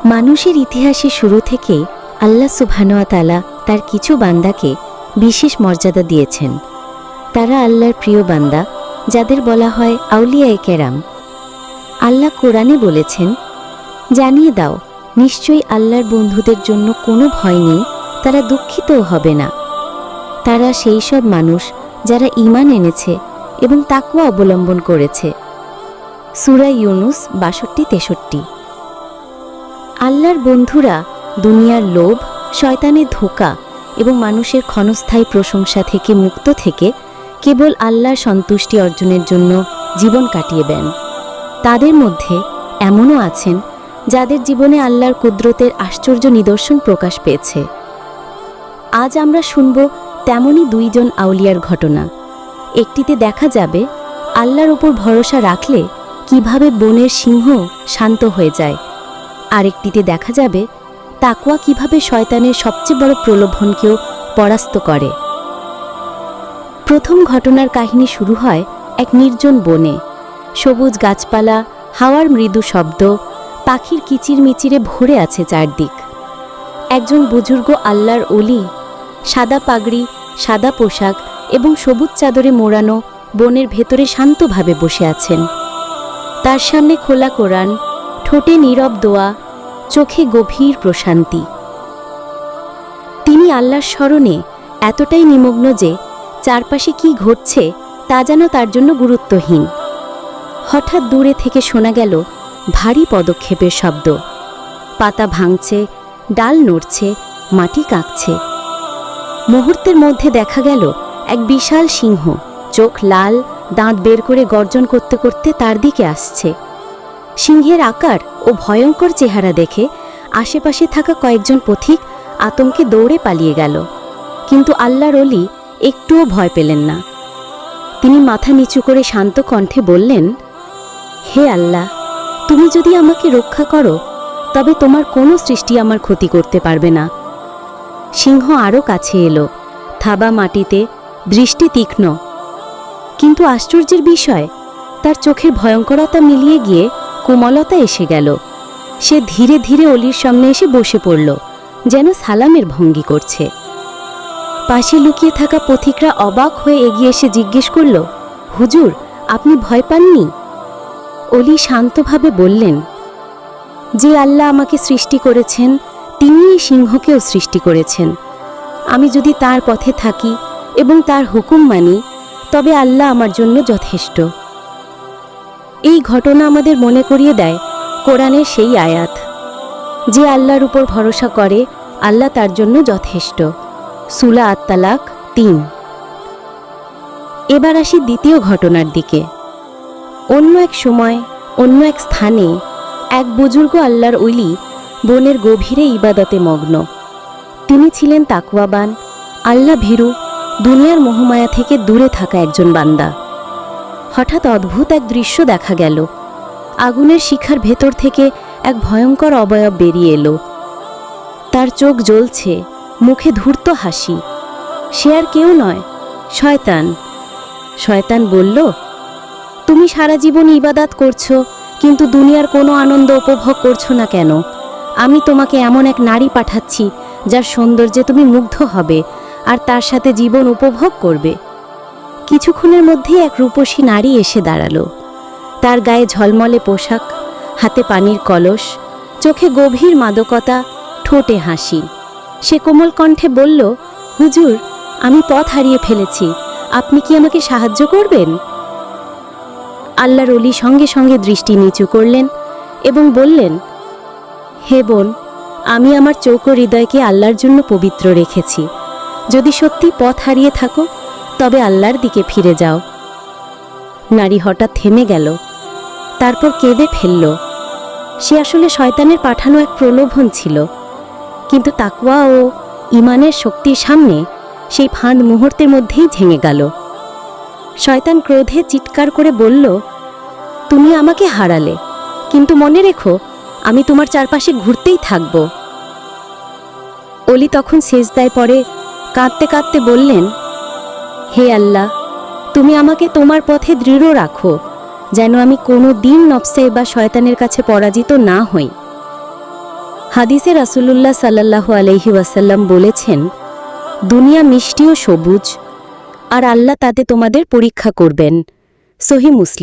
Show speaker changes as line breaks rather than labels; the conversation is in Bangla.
মানুষের ইতিহাসে শুরু থেকেই আল্লাহ সুবহানাহু ওয়া তাআলা তার কিছু বান্দাকে বিশেষ মর্যাদা দিয়েছেন। তারা আল্লাহর প্রিয় বান্দা, যাদের বলা হয় আউলিয়ায়ে কেরাম। আল্লাহ কোরআনে বলেছেন, জানিয়ে দাও নিশ্চয়ই আল্লাহর বন্ধুদের জন্য কোনো ভয় নেই, তারা দুঃখিতও হবে না। তারা সেই সব মানুষ যারা ঈমান এনেছে এবং তাকওয়া অবলম্বন করেছে। সূরা ইউনুস ৬২-৬৩। আল্লাহর বন্ধুরা দুনিয়ার লোভ, শয়তানের ধোঁকা এবং মানুষের ক্ষণস্থায়ী প্রশংসা থেকে মুক্ত থেকে কেবল আল্লাহর সন্তুষ্টি অর্জনের জন্য জীবন কাটিয়ে দেন। তাদের মধ্যে এমনও আছেন যাদের জীবনে আল্লাহর কুদরতের আশ্চর্য নিদর্শন প্রকাশ পেয়েছে। আজ আমরা শুনব তেমনই দুইজন আউলিয়ার ঘটনা। একটিতে দেখা যাবে আল্লাহর উপর ভরসা রাখলে কিভাবে বনের সিংহ শান্ত হয়ে যায়, আরেকটিতে দেখা যাবে তাকওয়া কিভাবে শয়তানের সবচেয়ে বড় প্রলোভনকেও পরাস্ত করে। প্রথম ঘটনার কাহিনী শুরু হয় এক নির্জন বনে। সবুজ গাছপালা, হাওয়ার মৃদু শব্দ, পাখির কিচিরমিচিরে ভরে আছে চারদিক। একজন বুজুর্গ আল্লাহর ওলি সাদা পাগড়ি, সাদা পোশাক এবং সবুজ চাদরে মোড়ানো বনের ভেতরে শান্তভাবে বসে আছেন। তার সামনে খোলা কোরআন, ঠোঁটে নীরব দোয়া, চোখে গভীর প্রশান্তি। তিনি আল্লাহর স্মরণে এতটাই নিমগ্ন যে চারপাশে কি ঘটছে তা যেন তার জন্য গুরুত্বহীন। হঠাৎ দূরে থেকে শোনা গেল ভারী পদক্ষেপের শব্দ। পাতা ভাঙছে, ডাল নড়ছে, মাটি কাঁপছে। মুহূর্তের মধ্যে দেখা গেল এক বিশাল সিংহ, চোখ লাল, দাঁত বের করে গর্জন করতে করতে তার দিকে আসছে। সিংহের আকার ও ভয়ঙ্কর চেহারা দেখে আশেপাশে থাকা কয়েকজন পথিক আতঙ্কে দৌড়ে পালিয়ে গেল, কিন্তু আল্লাহর ওলি একটুও ভয় পেলেন না। তিনি মাথা নিচু করে শান্ত কণ্ঠে বললেন, হে আল্লাহ, তুমি যদি আমাকে রক্ষা করো তবে তোমার কোনো সৃষ্টি আমার ক্ষতি করতে পারবে না। সিংহ আরও কাছে এলো, থাবা মাটিতে, দৃষ্টি তীক্ষ্ণ। কিন্তু আশ্চর্যের বিষয়, তার চোখের ভয়ঙ্করতা মিলিয়ে গিয়ে কোমলতা এসে গেল। সে ধীরে ধীরে অলির সামনে এসে বসে পড়ল, যেন সালামের ভঙ্গি করছে। পাশে লুকিয়ে থাকা পথিকরা অবাক হয়ে এগিয়ে এসে জিজ্ঞেস করল, হুজুর, আপনি ভয় পাননি? অলি শান্তভাবে বললেন, যে আল্লাহ আমাকে সৃষ্টি করেছেন তিনি এই সিংহকেও সৃষ্টি করেছেন। আমি যদি তার পথে থাকি এবং তার হুকুম মানি তবে আল্লাহ আমার জন্য যথেষ্ট। এই ঘটনা আমাদের মনে করিয়ে দেয় কোরআনের সেই আয়াত, যে আল্লাহর উপর ভরসা করে আল্লাহ তার জন্য যথেষ্ট। সূরা আত-তালাক ৩। এবার আসি দ্বিতীয় ঘটনার দিকে। অন্য এক সময়, অন্য এক স্থানে এক বুজুর্গ আল্লাহর ওলি বনের গভীরে ইবাদতে মগ্ন। তিনি ছিলেন তাকওয়াবান, আল্লাহ ভীরু, দুনিয়ার মোহমায়া থেকে দূরে থাকা একজন বান্দা। হঠাৎ অদ্ভুত এক দৃশ্য দেখা গেল। আগুনের শিখার ভেতর থেকে এক ভয়ঙ্কর অবয়ব বেরিয়ে এলো। তার চোখ জ্বলছে, মুখে ধূর্ত হাসি। সে আর কেউ নয়, শয়তান। শয়তান বলল, তুমি সারা জীবন ইবাদত করছো, কিন্তু দুনিয়ার কোনো আনন্দ উপভোগ করছো না কেন? আমি তোমাকে এমন এক নারী পাঠাচ্ছি যার সৌন্দর্যে তুমি মুগ্ধ হবে আর তার সাথে জীবন উপভোগ করবে। কিছুক্ষণের মধ্যেই এক রূপসী নারী এসে দাঁড়ালো। তার গায়ে ঝলমলে পোশাক, হাতে পানির কলস, চোখে গভীর মাদকতা, ঠোঁটে হাসি। সে কোমল কণ্ঠে বলল, হুজুর, আমি পথ হারিয়ে ফেলেছি, আপনি কি আমাকে সাহায্য করবেন? আল্লাহর ওলি সঙ্গে সঙ্গে দৃষ্টি নিচু করলেন এবং বললেন, হে বোন, আমি আমার চোখ ও হৃদয়কে আল্লাহর জন্য পবিত্র রেখেছি। যদি সত্যি পথ হারিয়ে থাকো তবে আল্লাহর দিকে ফিরে যাও। নারী হঠাৎ থেমে গেল, তারপর কেঁদে ফেলল। সে আসলে শয়তানের পাঠানো এক প্রলোভন ছিল, কিন্তু তাকওয়া ও ঈমানের শক্তির সামনে সেই ফাঁদ মুহূর্তের মধ্যেই ভেঙে গেল। শয়তান ক্রোধে চিৎকার করে বলল, তুমি আমাকে হারালে, কিন্তু মনে রেখো আমি তোমার চারপাশে ঘুরতেই থাকব। অলি তখন সেজদায় পড়ে কাঁদতে কাঁদতে বললেন, হে আল্লাহ, তুমি আমাকে তোমার পথে দৃঢ় রাখো, যেন আমি কোনো দিন নফসে বা শয়তানের কাছে পরাজিত না হই। হাদিসে রাসূলুল্লাহ সাল্লাল্লাহু আলাইহি ওয়াসাল্লাম বলেছেন, দুনিয়া মিষ্টি ও সবুজ, আর আল্লাহ তাতে তোমাদের পরীক্ষা করবেন। সহিহ মুসলিম।